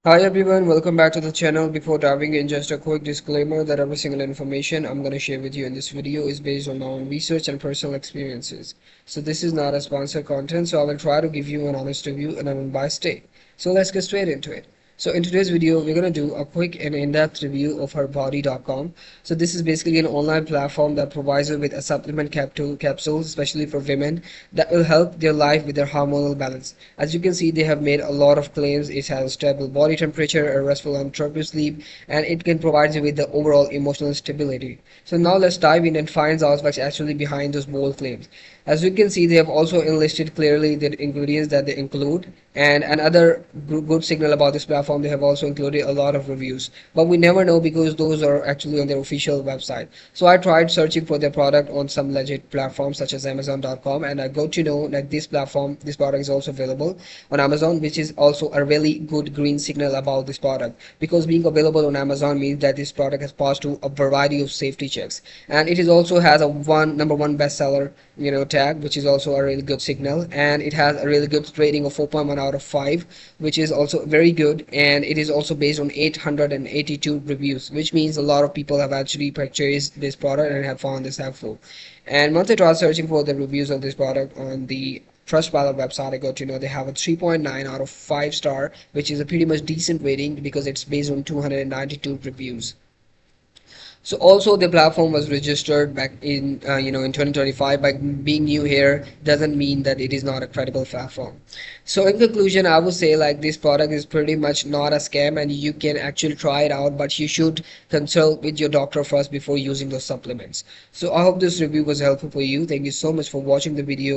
Hi everyone, welcome back to the channel. Before diving in, just a quick disclaimer that every single information I'm going to share with you in this video is based on my own research and personal experiences. So this is not a sponsored content, so I will try to give you an honest review and an unbiased take. So let's get straight into it. So in today's video, we're going to do a quick and in-depth review of herbody.com. So this is basically an online platform that provides you with a supplement capsules, especially for women, that will help their life with their hormonal balance. As you can see, they have made a lot of claims. It has stable body temperature, a restful and troubled sleep, and it can provide you with the overall emotional stability. So now let's dive in and find out what's actually behind those bold claims. As you can see, they have also enlisted clearly the ingredients that they include, and another good signal about this platform, they have also included a lot of reviews, but we never know because those are actually on their official website. So I tried searching for their product on some legit platforms such as amazon.com, and I got to know that this product is also available on Amazon, which is also a really good green signal about this product, because being available on Amazon means that this product has passed through a variety of safety checks, and it is also has a number one bestseller tag, which is also a really good signal, and it has a really good rating of 4.1 out of 5, which is also very good, and it is also based on 882 reviews, which means a lot of people have actually purchased this product and have found this helpful. And once I tried searching for the reviews of this product on the Trustpilot website, I got to know they have a 3.9 out of 5 star, which is a pretty much decent rating because it's based on 292 reviews. So also the platform was registered back in 2025. By being new here doesn't mean that it is not a credible platform. So in conclusion, I would say like this product is pretty much not a scam, and you can actually try it out, but you should consult with your doctor first before using those supplements. So I hope this review was helpful for you. Thank you so much for watching the video.